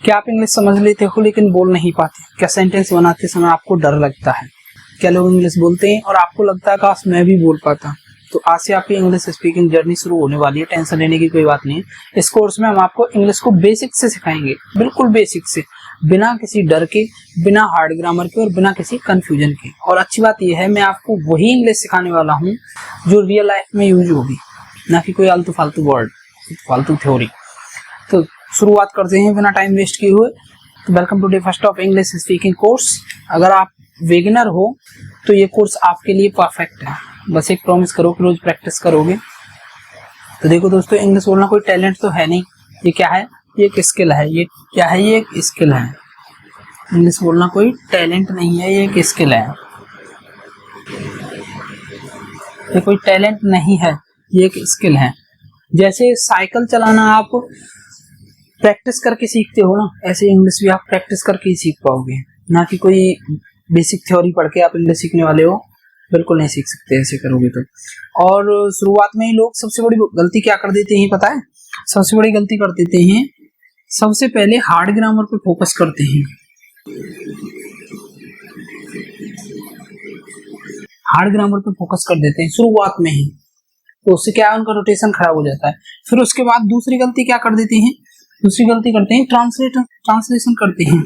क्या आप इंग्लिश समझ लेते हो लेकिन बोल नहीं पाते? क्या सेंटेंस बनाते समय आपको डर लगता है? क्या लोग इंग्लिश बोलते हैं और आपको लगता है काश मैं भी बोल पाता? तो आज से आपकी इंग्लिश स्पीकिंग जर्नी शुरू होने वाली है, टेंशन लेने की कोई बात नहीं है। इस कोर्स में हम आपको इंग्लिश को बेसिक से सिखाएंगे, बिल्कुल बेसिक से, बिना किसी डर के, बिना हार्ड ग्रामर के और बिना किसी कंफ्यूजन के। और अच्छी बात यह है, मैं आपको वही इंग्लिश सिखाने वाला हूँ जो रियल लाइफ में यूज होगी, ना कि कोई आलतू फालतू वर्ड, फालतू थ्योरी। तो शुरुआत करते हैं बिना टाइम वेस्ट किए हुए। तो welcome to day first of English speaking course. अगर आप बिगिनर हो तो ये कोर्स आपके लिए परफेक्ट है। बस एक प्रॉमिस करो कि रोज प्रैक्टिस करोगे। तो देखो दोस्तों, इंग्लिश बोलना कोई टैलेंट तो है नहीं, ये क्या है? ये एक स्किल है। ये क्या है? ये एक स्किल है। इंग्लिश बोलना कोई टैलेंट नहीं है, ये एक स्किल है। ये कोई टैलेंट नहीं है, ये एक स्किल है। जैसे साइकिल चलाना आप प्रैक्टिस करके सीखते हो ना, ऐसे इंग्लिश भी आप प्रैक्टिस करके ही सीख पाओगे, ना कि कोई बेसिक थ्योरी पढ़ के आप इंग्लिश सीखने वाले हो। बिल्कुल नहीं सीख सकते ऐसे करोगे तो। और शुरुआत में ही लोग सबसे बड़ी गलती क्या कर देते हैं पता है? सबसे बड़ी गलती कर देते हैं, सबसे पहले हार्ड ग्रामर पे फोकस करते हैं। हार्ड ग्रामर पे फोकस कर देते हैं शुरुआत में ही, तो उससे क्या है, उनका रोटेशन खराब हो जाता है। फिर उसके बाद दूसरी गलती क्या कर देते हैं? दूसरी गलती करते हैं ट्रांसलेशन करते हैं।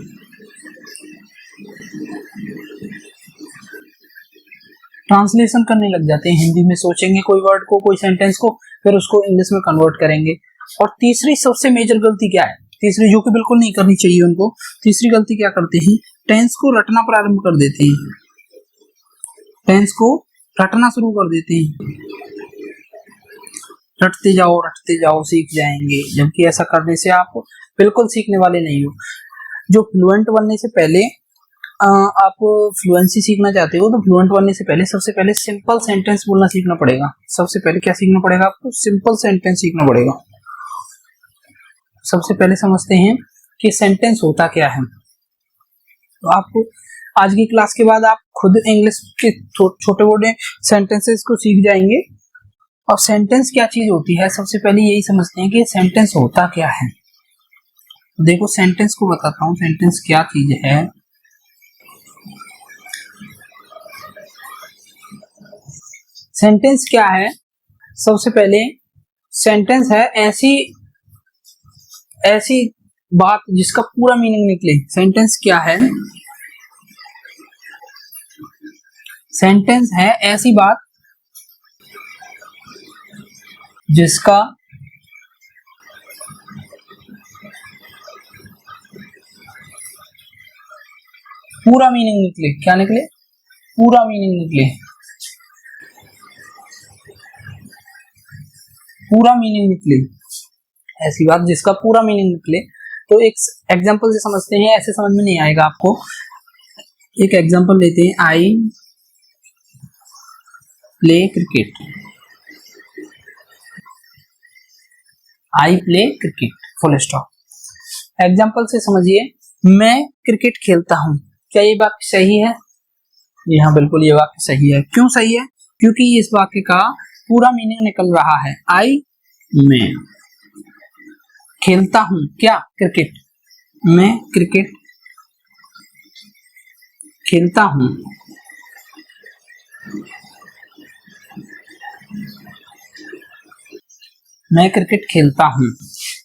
ट्रांसलेशन करने लग जाते हैं, हिंदी में सोचेंगे कोई वर्ड को, कोई सेंटेंस को, फिर उसको इंग्लिश में कन्वर्ट करेंगे। और तीसरी सबसे मेजर गलती क्या है? तीसरी, जो कि बिल्कुल नहीं करनी चाहिए उनको, तीसरी गलती क्या करते हैं? टेंस को रटना प्रारंभ कर देते हैं। टेंस को रटना शुरू कर देते हैं। रटते जाओ सीख जाएंगे, जबकि ऐसा करने से आप बिल्कुल सीखने वाले नहीं हो। जो फ्लुएंट बनने से पहले आप फ्लुएंसी सीखना चाहते हो, तो फ्लुएंट बनने से पहले सबसे पहले सिंपल सेंटेंस बोलना सीखना पड़ेगा। सबसे पहले क्या सीखना पड़ेगा आपको? सिंपल सेंटेंस सीखना पड़ेगा। सबसे पहले समझते हैं कि सेंटेंस होता क्या है। तो आपको आज की क्लास के बाद आप खुद इंग्लिश के छोटे मोटे सेंटेंसेस को सीख जाएंगे। और सेंटेंस क्या चीज होती है, सबसे पहले यही समझते हैं कि सेंटेंस होता क्या है। देखो, सेंटेंस को बताता हूँ, सेंटेंस क्या चीज है। सेंटेंस क्या है? सबसे पहले सेंटेंस है ऐसी बात जिसका पूरा मीनिंग निकले। सेंटेंस क्या है? सेंटेंस है ऐसी बात जिसका पूरा मीनिंग निकले। क्या निकले? पूरा मीनिंग निकले। पूरा मीनिंग निकले, ऐसी बात जिसका पूरा मीनिंग निकले। तो एक एग्जांपल से समझते हैं, ऐसे समझ में नहीं आएगा आपको। एक एग्जांपल लेते हैं, आई प्ले क्रिकेट। आई play cricket, full stop. Example से समझिए, मैं क्रिकेट खेलता हूं। क्या ये वाक्य सही है? यहाँ बिल्कुल ये वाक्य सही है। क्यों सही है? क्योंकि इस वाक्य का पूरा मीनिंग निकल रहा है। आई, मैं खेलता हूं क्या? क्रिकेट। मैं क्रिकेट खेलता हूं। मैं क्रिकेट खेलता हूं।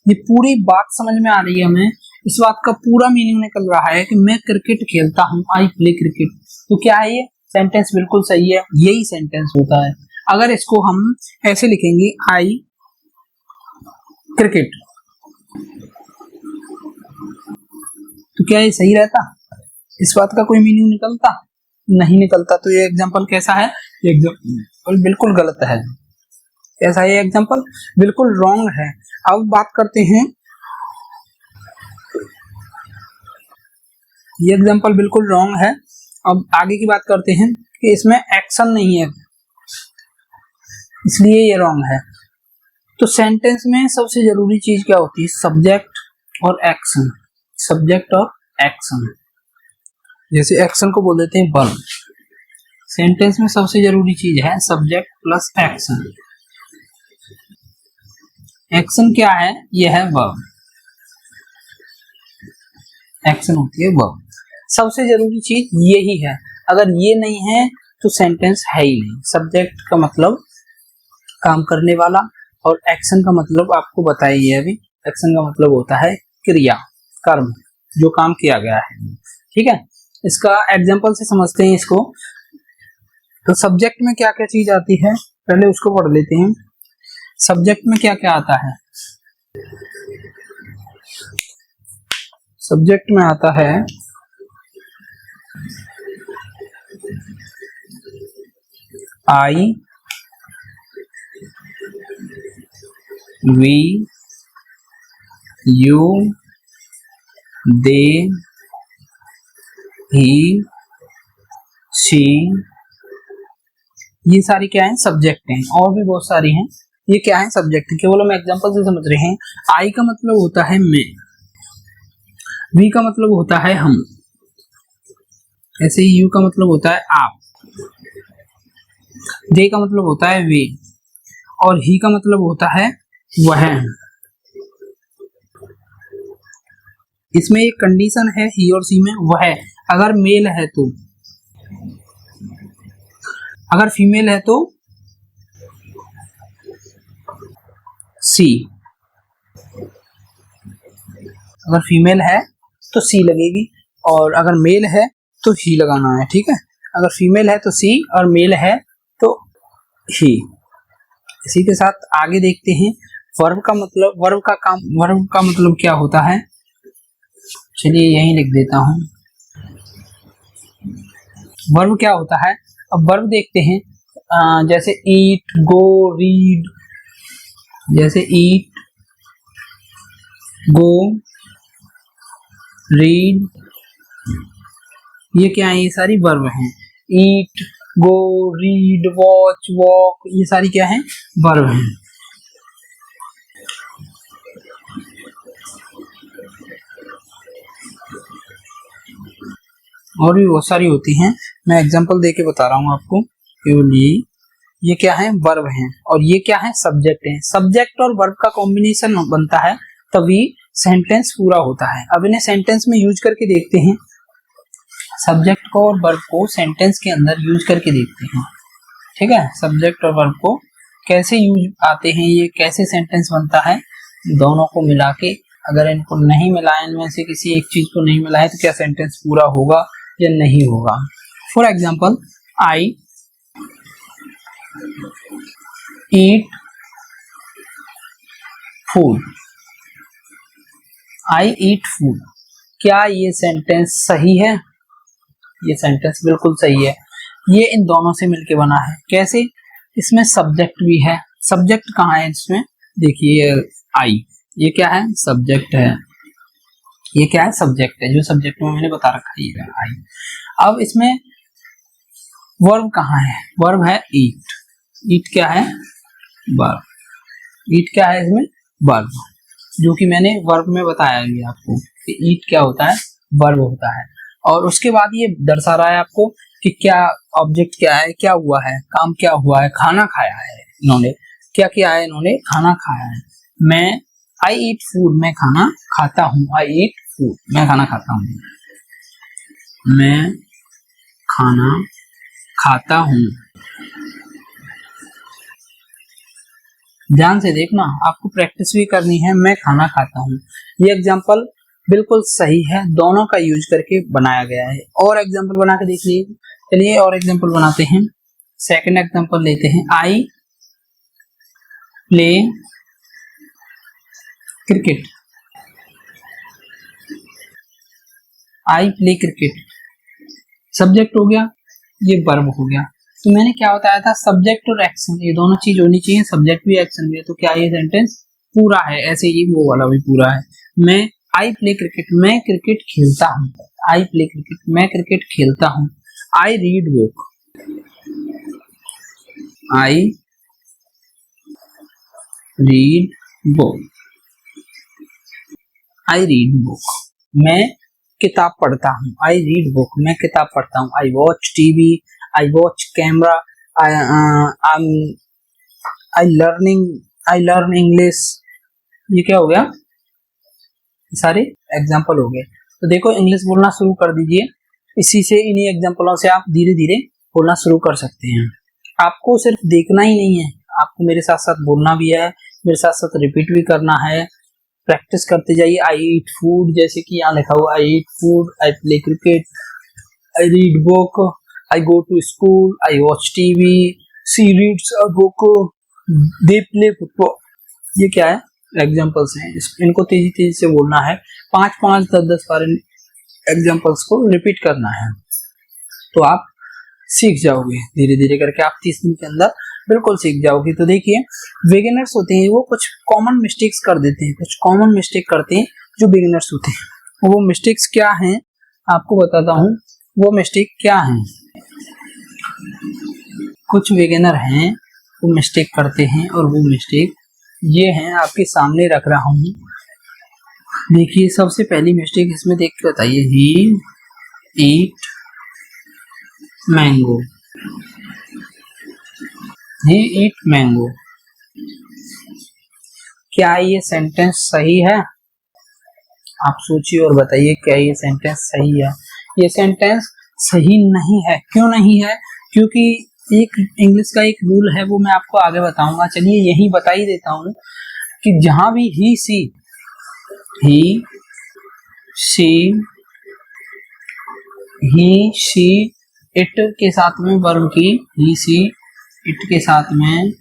ये पूरी बात समझ में आ रही है हमें। इस बात का पूरा मीनिंग निकल रहा है कि मैं क्रिकेट खेलता हूं, आई प्ले क्रिकेट। तो क्या है ये? सेंटेंस बिल्कुल सही है, यही सेंटेंस होता है। अगर इसको हम ऐसे लिखेंगे, आई क्रिकेट, तो क्या ये सही रहता? इस बात का कोई मीनिंग निकलता? नहीं निकलता। तो ये एग्जांपल कैसा है? ये एग्जांपल बिल्कुल गलत है। कैसा है ये एग्जांपल? बिल्कुल रॉन्ग है। अब बात करते हैं, ये एग्जांपल बिल्कुल रॉन्ग है। अब आगे की बात करते हैं कि इसमें एक्शन नहीं है, इसलिए ये रॉन्ग है। तो सेंटेंस में सबसे जरूरी चीज क्या होती है? सब्जेक्ट और एक्शन। सब्जेक्ट और एक्शन। जैसे एक्शन को बोल देते हैं वर्ब। सेंटेंस में सबसे जरूरी चीज है सब्जेक्ट प्लस एक्शन। एक्शन क्या है? यह है वर्ब। एक्शन होती है वर्ब। सबसे जरूरी चीज यही है, अगर ये नहीं है तो सेंटेंस है ही नहीं। सब्जेक्ट का मतलब काम करने वाला, और एक्शन का मतलब आपको बताइए अभी, एक्शन का मतलब होता है क्रिया, कर्म, जो काम किया गया है। ठीक है, इसका एग्जांपल से समझते हैं इसको। तो सब्जेक्ट में क्या क्या चीज आती है, पहले उसको पढ़ लेते हैं। सब्जेक्ट में क्या क्या आता है? सब्जेक्ट में आता है I, we, you, they, he, she, ये सारी क्या है? सब्जेक्ट हैं। और भी बहुत सारी हैं, ये क्या है? सब्जेक्ट। केवल हम एग्जांपल से समझ रहे हैं। आई का मतलब होता है मैं, वी का मतलब होता है हम, ऐसे ही यू का मतलब होता है आप, दे का मतलब होता है वे, और ही का मतलब होता है वह। इसमें एक कंडीशन है ही और सी में, वह अगर मेल है तो, अगर फीमेल है तो सी, अगर फीमेल है तो सी लगेगी, और अगर मेल है तो ही लगाना है। ठीक है, अगर फीमेल है तो सी और मेल है तो ही। इसी के साथ आगे देखते हैं वर्ब का मतलब, वर्ब का काम, वर्ब का मतलब क्या होता है। चलिए यहीं लिख देता हूं, वर्ब क्या होता है। अब वर्ब देखते हैं, जैसे ईट, गो, रीड, जैसे ईट, गो, रीड, ये क्या है? ये सारी वर्ब हैं। ईट, गो, रीड, वॉच, वॉक, ये सारी क्या है? वर्ब हैं। और भी बहुत सारी होती हैं, मैं एग्जांपल देके बता रहा हूँ आपको केवल। ये क्या है? वर्ब हैं, और ये क्या है? सब्जेक्ट हैं। सब्जेक्ट और वर्ब का कॉम्बिनेशन बनता है तभी सेंटेंस पूरा होता है। अब इन्हें सेंटेंस में यूज करके देखते हैं, सब्जेक्ट को और वर्ब को सेंटेंस के अंदर यूज करके देखते हैं। ठीक है, सब्जेक्ट और वर्ब को कैसे यूज आते हैं, ये कैसे सेंटेंस बनता है, दोनों को मिला के, अगर इनको नहीं मिलाए, इनमें से किसी एक चीज को नहीं मिलाए तो क्या सेंटेंस पूरा होगा या नहीं होगा। For example, I eat food, I eat food, क्या ये सेंटेंस सही है? ये सेंटेंस बिल्कुल सही है। ये इन दोनों से मिलके बना है। कैसे? इसमें सब्जेक्ट भी है। सब्जेक्ट कहाँ है इसमें? देखिए आई, ये क्या है? सब्जेक्ट है। ये क्या है? सब्जेक्ट है, जो सब्जेक्ट में मैंने बता रखा है, ये आई। अब इसमें वर्ब कहाँ है? वर्ब है ईट। ईट क्या है? वर्ब। ईट क्या है इसमें? वर्ब, जो कि मैंने वर्ब में बताया भी आपको कि ईट क्या होता है? वर्ब होता है। और उसके बाद ये दर्शा रहा है आपको कि क्या ऑब्जेक्ट क्या है, क्या हुआ है, काम क्या हुआ है, खाना खाया है इन्होंने। क्या किया है इन्होंने? खाना खाया है। मैं आई ईट फूड, मैं खाना खाता हूँ। आई ईट फूड, मैं खाना खाता हूँ। मैं खाना खाता हूँ। ध्यान से देखना, आपको प्रैक्टिस भी करनी है। मैं खाना खाता हूँ, ये एग्जाम्पल बिल्कुल सही है, दोनों का यूज करके बनाया गया है। और एग्जाम्पल बना के देख लीजिए। चलिए और एग्जाम्पल बनाते हैं। सेकंड एग्जाम्पल लेते हैं, आई प्ले क्रिकेट। आई प्ले क्रिकेट सब्जेक्ट हो गया, ये वर्ब हो गया। तो मैंने क्या बताया था? सब्जेक्ट और एक्शन, ये दोनों चीज होनी चाहिए, सब्जेक्ट भी एक्शन भी है। तो क्या ये सेंटेंस पूरा है? ऐसे ही वो वाला भी पूरा है। मैं आई प्ले क्रिकेट, मैं क्रिकेट खेलता हूँ। आई प्ले क्रिकेट, मैं क्रिकेट खेलता हूँ। आई रीड बुक, आई रीड बुक, आई रीड बुक, मैं किताब पढ़ता हूँ। आई रीड बुक, मैं किताब पढ़ता हूँ। आई watch TV, I watch camera, I learn English. ये क्या हो गया? सारे एग्जाम्पल हो गए। तो देखो इंग्लिश बोलना शुरू कर दीजिए। इसी से, इन्हीं एग्जाम्पलों से आप धीरे धीरे बोलना शुरू कर सकते हैं। आपको सिर्फ देखना ही नहीं है, आपको मेरे साथ साथ बोलना भी है, मेरे साथ साथ रिपीट भी करना है। प्रैक्टिस करते जाइए। आई ईट फूड, जैसे कि यहाँ लिखा हुआ I eat food, I play cricket, I read book, I go to school, I watch TV, she reads a book, they play football. ये क्या है? एग्जाम्पल्स हैं। इनको तेजी तेजी से बोलना है। 5-5, 10-10 बार एग्जाम्पल्स को रिपीट करना है, तो आप सीख जाओगे धीरे धीरे करके। आप 30 दिन के अंदर बिल्कुल सीख जाओगे। तो देखिए, बिगिनर्स होते हैं वो कुछ कॉमन मिस्टेक्स कर देते हैं, कुछ कॉमन मिस्टेक करते हैं जो बिगिनर्स होते हैं। वो मिस्टेक्स क्या हैं आपको बताता हूँ। वो मिस्टेक क्या हैं? कुछ बिगिनर हैं वो मिस्टेक करते हैं, और वो मिस्टेक ये हैं, आपके सामने रख रहा हूँ। देखिए, सबसे पहली मिस्टेक इसमें देख के बताइए। ही ईट मैंगो, ही ईट मैंगो। क्या ये सेंटेंस सही है? आप सोचिए और बताइए, क्या ये सेंटेंस सही है? ये सेंटेंस सही नहीं है। क्यों नहीं है? क्योंकि एक इंग्लिश का एक रूल है, वो मैं आपको आगे बताऊंगा। चलिए यही बता ही देता हूं कि जहां भी ही सी इट के साथ में वर्ब की, ही सी इट के साथ में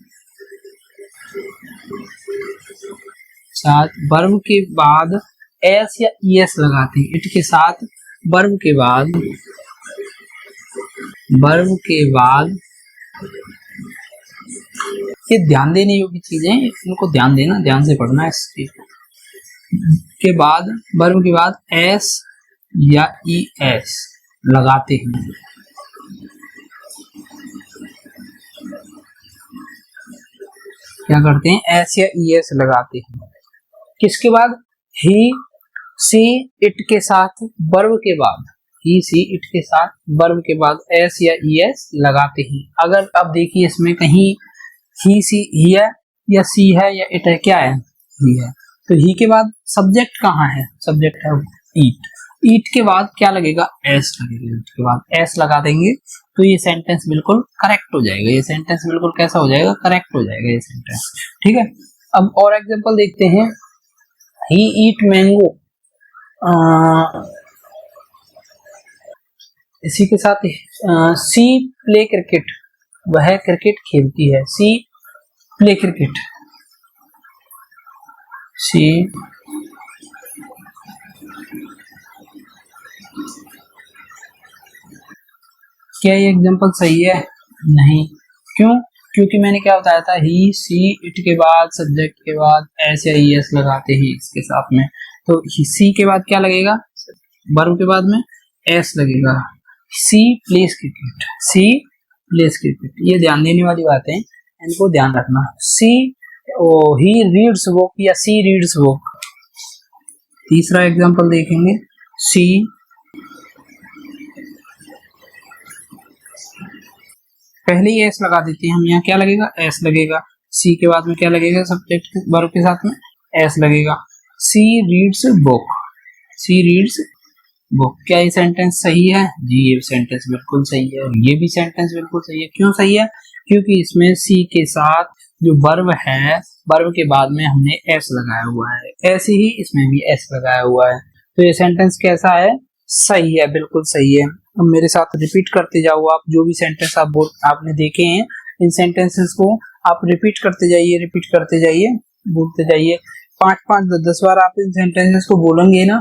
वर्ब के बाद एस या ईएस लगाते हैं। इट के साथ वर्ब के बाद ये ध्यान देने योग्य चीजें, इनको ध्यान देना, ध्यान से पढ़ना है। इस चीज के बाद वर्ब के बाद एस या ईएस लगाते हैं। क्या करते हैं? एस या ईएस लगाते हैं। किसके बाद? ही सी इट के साथ वर्ब के बाद, ही सी इट के साथ वर्ब के बाद एस या ईएस लगाते हैं। अगर आप देखिए इसमें कहीं ही सी ही है या सी है या इट है, क्या है? ही है। तो ही के बाद सब्जेक्ट कहाँ है? सब्जेक्ट है ईट। ईट के बाद क्या लगेगा? एस लगेगा। ईट के बाद एस लगा देंगे तो ये सेंटेंस बिल्कुल करेक्ट हो जाएगा। ये सेंटेंस बिल्कुल कैसा हो जाएगा? करेक्ट हो जाएगा ये सेंटेंस। ठीक है। अब और एग्जांपल देखते हैं। ही ईट मैंगो, इसी के साथ सी प्ले क्रिकेट, वह क्रिकेट खेलती है। सी प्ले क्रिकेट, सी क्या ये एग्जांपल सही है? नहीं। क्यों? क्योंकि मैंने क्या बताया था, ही सी इट के बाद सब्जेक्ट के बाद एस या ईएस लगाते ही इसके साथ में। तो सी के बाद क्या लगेगा? वर्ब के बाद में एस लगेगा। सी प्लेस क्रिकेट, सी प्लेस क्रिकेट। ये ध्यान देने वाली बात है, इनको ध्यान रखना। सी ही रीड्स बुक या सी रीड्स बुक। तीसरा एग्जांपल देखेंगे। सी पहले ही एस लगा देते हैं हम, यहाँ क्या लगेगा? एस लगेगा। सी के बाद में क्या लगेगा? सब्जेक्ट वर्ब के साथ में एस लगेगा। सी रीड्स बुक, सी रीड्स बुक। क्या ये सेंटेंस सही है? जी, ये सेंटेंस बिल्कुल सही है। ये भी सेंटेंस बिल्कुल सही है। क्यों सही है? क्योंकि इसमें सी के साथ जो वर्ब है, वर्ब के बाद में हमने एस लगाया हुआ है। ऐसे ही इसमें भी एस लगाया हुआ है। तो ये सेंटेंस कैसा है? सही है, बिल्कुल सही है। अब मेरे साथ रिपीट करते जाओ। आप जो भी सेंटेंस आपने देखे हैं, इन सेंटेंसेस को आप रिपीट करते जाइए, बोलते जाइए। 5-5, 10-10 बार आप इन सेंटेंसेस को बोलेंगे ना,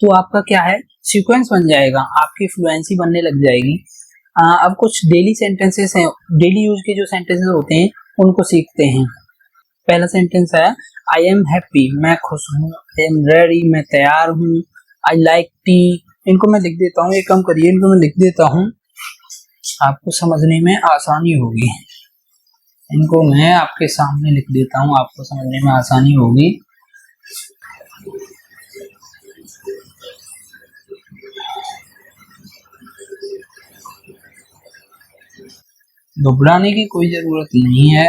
तो आपका क्या है? सीक्वेंस बन जाएगा, आपकी फ्लुएंसी बनने लग जाएगी। अब कुछ डेली सेंटेंसेस हैं, डेली यूज के जो सेंटेंसेस होते हैं उनको सीखते हैं। पहला सेंटेंस है आई एम हैप्पी, मैं खुश हूँ। आई एम रेडी, मैं तैयार हूँ। आई लाइक टी, इनको मैं लिख देता हूँ। ये कम करिए, इनको मैं लिख देता हूँ, आपको समझने में आसानी होगी। इनको मैं आपके सामने लिख देता हूँ, आपको समझने में आसानी होगी। घबराने की कोई जरूरत नहीं है।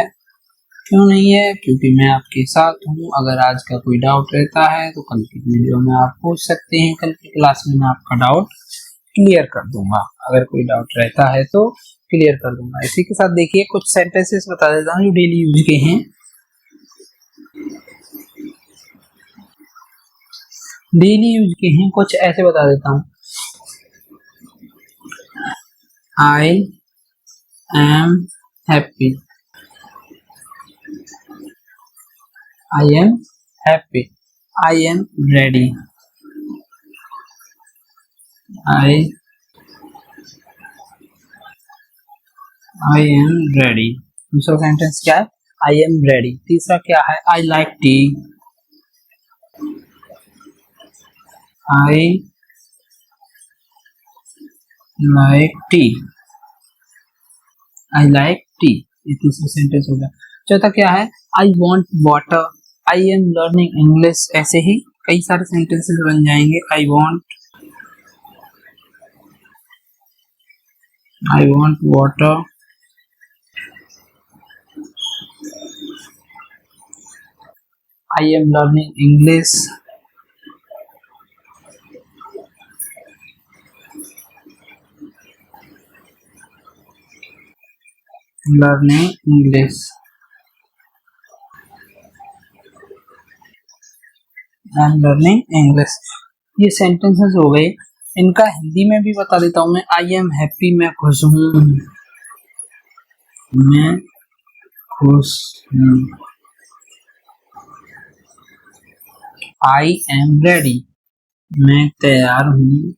क्यों नहीं है? क्योंकि मैं आपके साथ हूँ। अगर आज का कोई डाउट रहता है तो कल की वीडियो में आप पूछ सकते हैं, कल की क्लास में मैं आपका डाउट क्लियर कर दूंगा। अगर कोई डाउट रहता है तो क्लियर कर दूंगा। इसी के साथ देखिए कुछ सेंटेंसेस बता देता हूँ जो डेली यूज के हैं। डेली यूज के हैं कुछ ऐसे बता देता हूँ। I am happy, I am happy, I am ready, I am ready। दूसरा सेंटेंस क्या है? I am ready। तीसरा क्या है? I like tea, I like tea, I like tea। ये तीसरा सेंटेंस हो गया। चौथा क्या है? I want water, I am learning English। ऐसे ही कई सारे सेंटेंसेस बन जाएंगे। I want water, I am learning English, learning English, I am learning English। ये सेंटेंसेस हो गए। इनका हिंदी में भी बता देता हूँ मैं। आई एम हैप्पी, मैं खुश हूँ, मैं खुश हूँ। आई एम रेडी, मैं तैयार हूँ,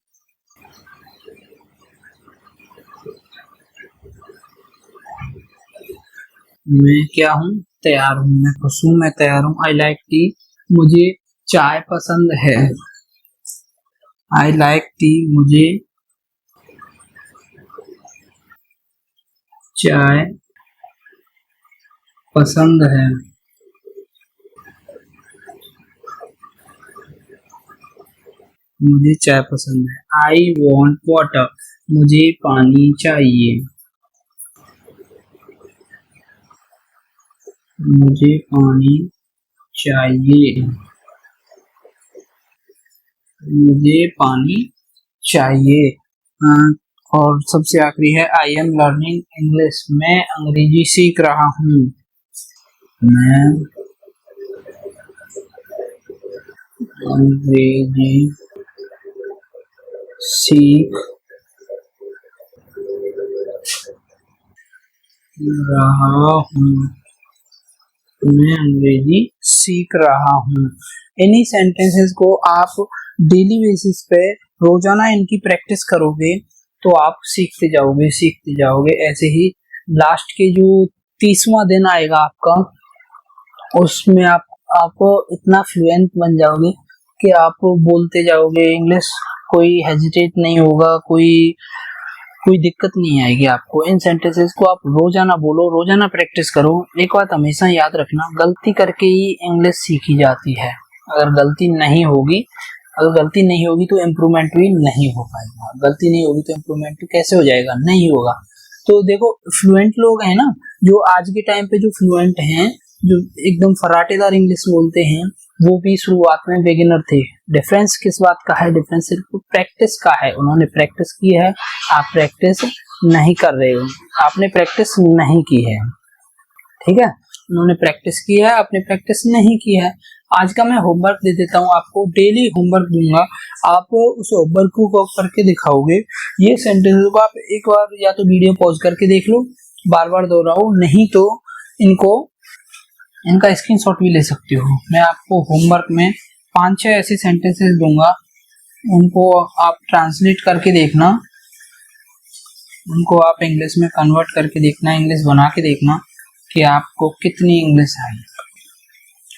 मैं क्या हूँ? तैयार हूँ। मैं खुश हूँ, मैं तैयार हूँ। आई लाइक टी, मुझे चाय पसंद है, आई लाइक टी, मुझे चाय पसंद है, मुझे चाय पसंद है। आई वॉन्ट वाटर, मुझे पानी चाहिए, मुझे पानी चाहिए, मुझे पानी चाहिए। और सबसे आखिरी है आई एम लर्निंग इंग्लिश, मैं अंग्रेजी सीख रहा हूँ, मैं अंग्रेजी सीख रहा हूँ, मैं अंग्रेजी सीख रहा हूँ। इन्हीं सेंटेंसेस को आप डेली बेसिस पे रोजाना इनकी प्रैक्टिस करोगे तो आप सीखते जाओगे। ऐसे ही लास्ट के जो 30वां दिन आएगा आपका, उसमें आप इतना फ्लुएंट बन जाओगे कि आप बोलते जाओगे इंग्लिश, कोई हेजिटेट नहीं होगा, कोई दिक्कत नहीं आएगी आपको। इन सेंटेंसेस को आप रोजाना बोलो, रोजाना प्रैक्टिस करो। एक बात हमेशा याद रखना, गलती करके ही इंग्लिश सीखी जाती है। अगर गलती नहीं होगी तो इम्प्रूवमेंट भी नहीं हो पाएगा। गलती नहीं होगी तो इम्प्रूवमेंट कैसे हो जाएगा? नहीं होगा। तो देखो फ्लुएंट लोग हैं ना, जो आज के टाइम पे जो फ्लुएंट हैं, जो एकदम फराटेदार इंग्लिश बोलते हैं, वो भी शुरुआत में बिगिनर थे। डिफरेंस किस बात का है? डिफरेंस सिर्फ प्रैक्टिस का है। उन्होंने प्रैक्टिस की है, आप प्रैक्टिस नहीं कर रहे हो, आपने प्रैक्टिस नहीं की है। ठीक है, उन्होंने प्रैक्टिस की है, आपने प्रैक्टिस नहीं की है। आज का मैं होमवर्क दे देता हूँ आपको, डेली होमवर्क दूंगा, आप उस होमवर्क को करके दिखाओगे। ये सेंटेंस को आप एक बार या तो वीडियो पॉज करके देख लो, बार बार दोहराओ, नहीं तो इनका स्क्रीनशॉट भी ले सकते हो। मैं आपको होमवर्क में 5-6 ऐसे सेंटेंसेस दूंगा, उनको आप ट्रांसलेट करके देखना, उनको आप इंग्लिश में कन्वर्ट करके देखना, इंग्लिश बना के देखना कि आपको कितनी इंग्लिश आई।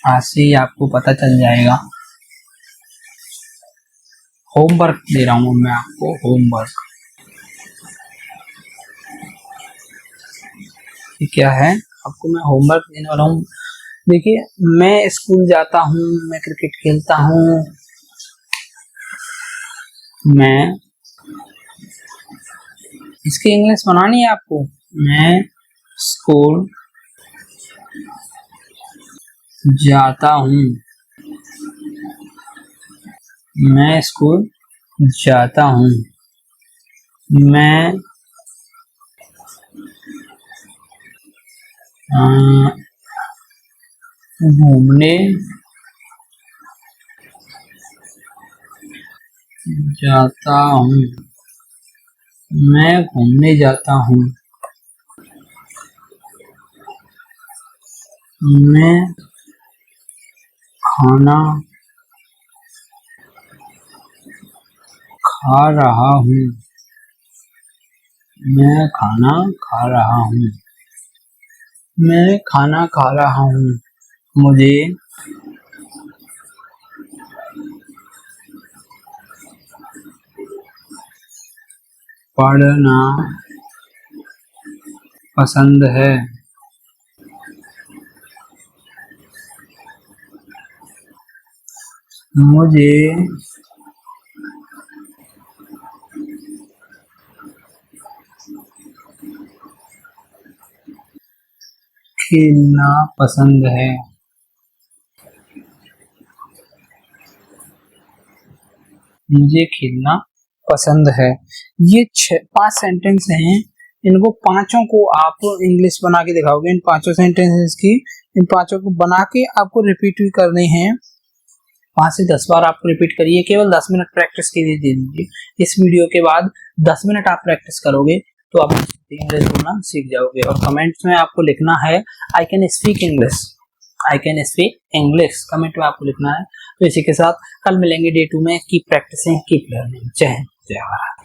आज से ही आपको पता चल जाएगा। होमवर्क दे रहा हूँ मैं आपको, होमवर्क। ये क्या है? आपको मैं होमवर्क देने वाला हूँ। देखिए, मैं स्कूल जाता हूँ, मैं क्रिकेट खेलता हूँ, मैं, इसकी इंग्लिश बनानी है आपको। मैं स्कूल जाता हूँ, मैं स्कूल जाता हूँ। मैं घूमने जाता हूँ, मैं घूमने जाता हूँ। मैं खाना खा रहा हूँ, मैं खाना खा रहा हूँ। मैं खाना खा रहा हूँ। मुझे पढ़ना पसंद है। मुझे खेलना पसंद है। मुझे खेलना पसंद है। ये 5 सेंटेंस हैं। इनको पांचों को आप इंग्लिश बना के दिखाओगे। इन पांचों सेंटेंसेस की, इन पांचों को बना के आपको रिपीट भी करने हैं। 5 से 10 बार आपको रिपीट करिए। केवल 10 मिनट प्रैक्टिस के लिए दे दीजिए। इस वीडियो के बाद 10 मिनट आप प्रैक्टिस करोगे तो आप इंग्लिश बोलना सीख जाओगे। और कमेंट्स में आपको लिखना है I can speak English, I can speak English, comment में आपको लिखना है। तो इसी के साथ कल मिलेंगे डे 2 में। Keep practicing, keep learning. जय हिंद, जय भारत।